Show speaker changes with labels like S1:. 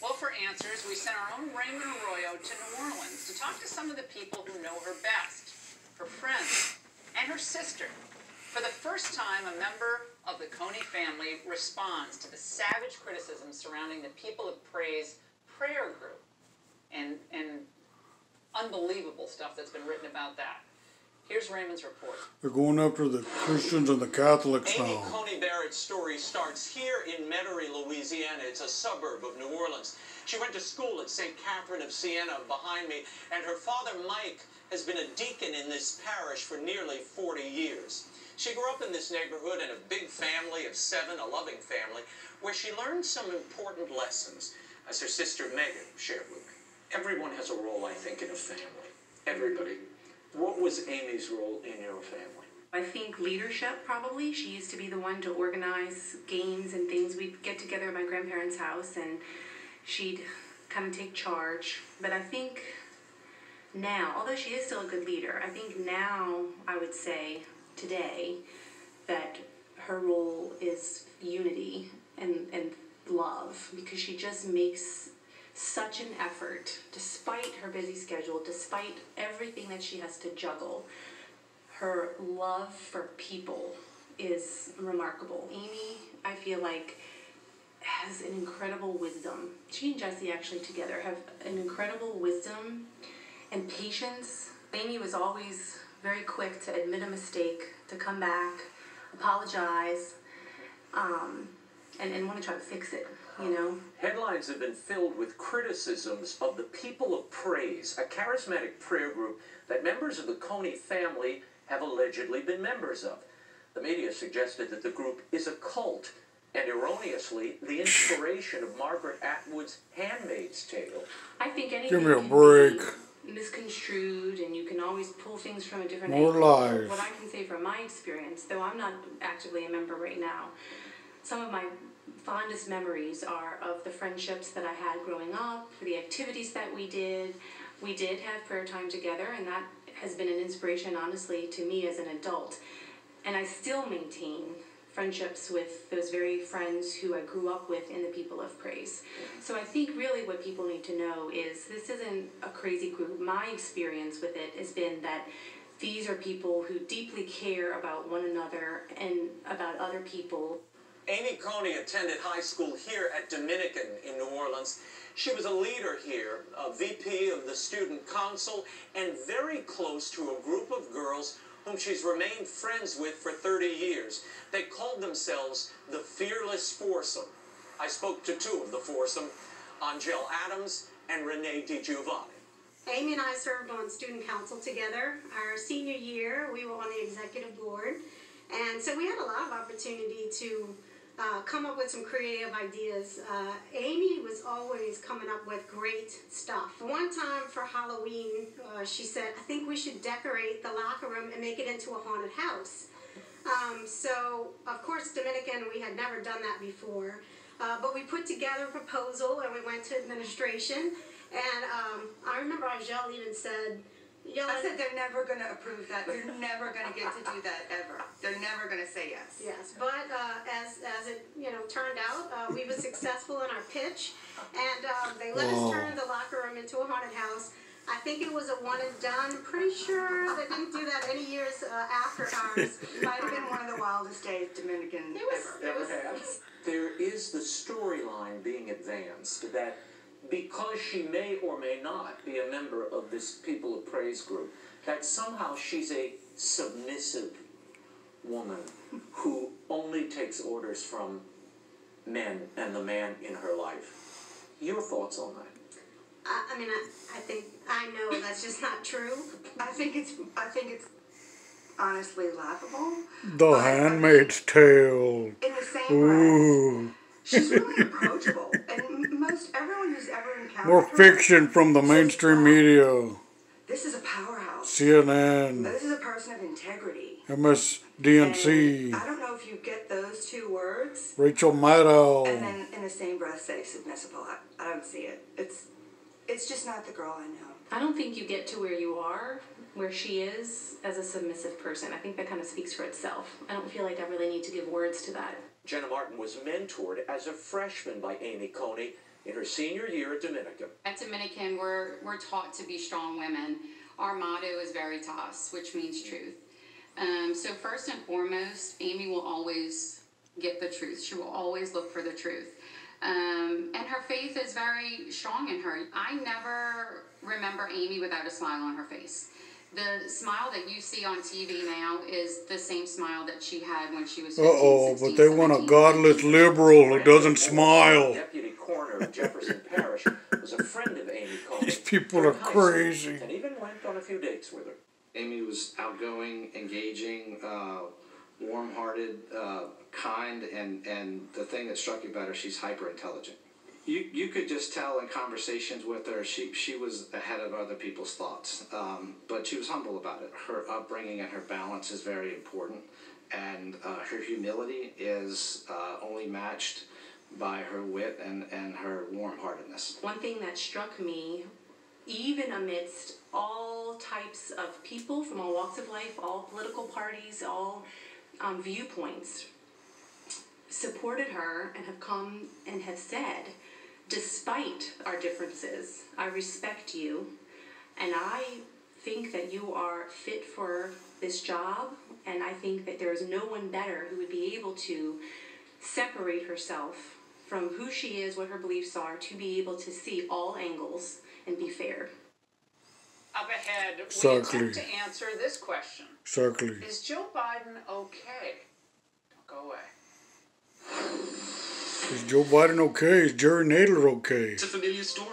S1: Well, for answers, we sent our own Raymond Arroyo to New Orleans to talk to some of the people who know her best, her friends, and her sister. For the first time, a member of the Coney family responds to the savage criticism surrounding the People of Praise prayer group, and unbelievable stuff that's been written about that. Here's Raymond's report.
S2: They're going after the Christians and the Catholics now.
S3: Amy Coney Barrett's story starts here in Metairie, Louisiana. It's a suburb of New Orleans. She went to school at St. Catherine of Siena behind me, and her father, Mike, has been a deacon in this parish for nearly 40 years. She grew up in this neighborhood in a big family of 7, a loving family, where she learned some important lessons, as her sister Megan shared with me. Everyone has a role, I think, in a family. Everybody. What was Amy's role in your family?
S4: I think leadership, probably. She used to be the one to organize games and things. We'd get together at my grandparents' house and she'd kind of take charge. But I think now, although she is still a good leader, I think now I would say today that her role is unity and love, because she just makes such an effort, despite her busy schedule, despite everything that she has to juggle. Her love for people is remarkable. Amy, I feel like, has an incredible wisdom. She and Jesse actually together have an incredible wisdom and patience. Amy was always very quick to admit a mistake, to come back, apologize, and want to try to fix it. You know?
S3: Headlines have been filled with criticisms of the People of Praise, a charismatic prayer group that members of the Coney family have allegedly been members of. The media suggested that the group is a cult, and erroneously, the inspiration of Margaret Atwood's Handmaid's Tale.
S4: I think anything
S2: Give me a break.
S4: Can be misconstrued, and you can always pull things from a different
S2: More
S4: angle.
S2: lies.
S4: What I can say from my experience, though I'm not actively a member right now, some of my fondest memories are of the friendships that I had growing up, the activities that we did. We did have prayer time together, and that has been an inspiration, honestly, to me as an adult. And I still maintain friendships with those very friends who I grew up with in the People of Praise. So I think really what people need to know is this isn't a crazy group. My experience with it has been that these are people who deeply care about one another and about other people.
S3: Amy Coney attended high school here at Dominican in New Orleans. She was a leader here, a VP of the Student Council, and very close to a group of girls whom she's remained friends with for 30 years. They called themselves the Fearless Foursome. I spoke to two of the foursome, Angel Adams and Renee DiGiovanni.
S5: Amy and I served on Student Council together. Our senior year, we were on the executive board, and so we had a lot of opportunity to come up with some creative ideas. Amy was always coming up with great stuff. One time for Halloween, she said, I think we should decorate the locker room and make it into a haunted house. So, of course, Dominican, we had never done that before. But we put together a proposal and we went to administration. And I remember Angel even said,
S6: I said they're never going to approve that. You're never going to get to do that ever. They're never going to say yes.
S5: Yes, but as it turned out, we were successful in our pitch, and they let us turn the locker room into a haunted house. I think it was a one and done. Pretty sure they didn't do that any years after ours.
S6: Might have been one of the wildest days Dominican ever had.
S3: There is the storyline being advanced that because she may or may not be a member of this People of Praise group, that somehow she's a submissive woman who only takes orders from men and the man in her life. Your thoughts on that?
S5: I know that's just not true.
S6: I think it's honestly laughable.
S2: The Handmaid's Tale.
S6: In the same breath, she's really approachable, and most everyone who's ever encountered
S2: More
S6: her
S2: fiction from the mainstream media.
S6: This is a powerhouse.
S2: CNN.
S6: This is a person of integrity.
S2: MSDNC.
S6: And I don't know if you get those two words.
S2: Rachel Maddow.
S6: And then in the same breath say submissive. I don't see it. It's just not the girl I know.
S4: I don't think you get to where you are, where she is, as a submissive person. I think that kind of speaks for itself. I don't feel like I really need to give words to that.
S3: Jenna Martin was mentored as a freshman by Amy Coney
S7: in her senior year at Dominica.
S8: At Dominican, we're taught to be strong women. Our motto is Veritas, which means truth. So first and foremost, Amy will always get the truth. She will always look for the truth. And her faith is very strong in her. I never remember Amy without a smile on her face. The smile that you see on TV now is the same smile that she had when she was 15, 16,
S2: but they want a godless liberal who doesn't smile.
S7: Deputy coroner of Jefferson Parish was a friend of Amy Coney.
S2: These people are crazy.
S7: And even went on a few dates with her.
S9: Amy was outgoing, engaging, warm-hearted, kind, and the thing that struck you about her, she's hyper-intelligent. You could just tell in conversations with her, she was ahead of other people's thoughts, but she was humble about it. Her upbringing and her balance is very important, and her humility is only matched by her wit and her warm-heartedness.
S4: One thing that struck me, even amidst all types of people from all walks of life, all political parties, all viewpoints, supported her and have come and have said, despite our differences, I respect you, and I think that you are fit for this job, and I think that there is no one better who would be able to separate herself from who she is, what her beliefs are, to be able to see all angles and be fair.
S1: Up ahead, we
S2: Exactly.
S1: attempt to answer this question.
S2: Exactly.
S1: Is Joe Biden okay? Don't go away.
S2: Is Joe Biden okay? Is Jerry Nadler okay?
S10: It's a familiar story.